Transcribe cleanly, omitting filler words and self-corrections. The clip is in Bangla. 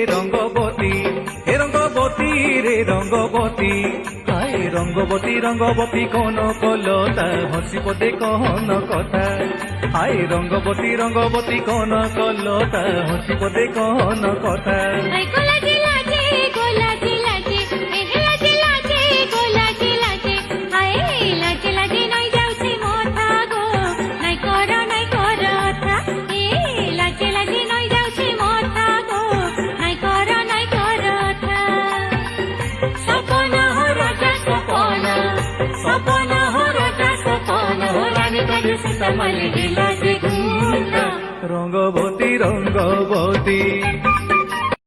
রঙ্গবতী হে রঙ্গবতী রে রঙ্গবতী হায় রঙ্গবতী রঙ্গবতী কোন কলতা হসি পদে কহন কথা হায় রঙ্গবতী রঙ্গবতী কোন কলতা হসি পদে কহন কথা রঙ্গবতী রঙ্গবতী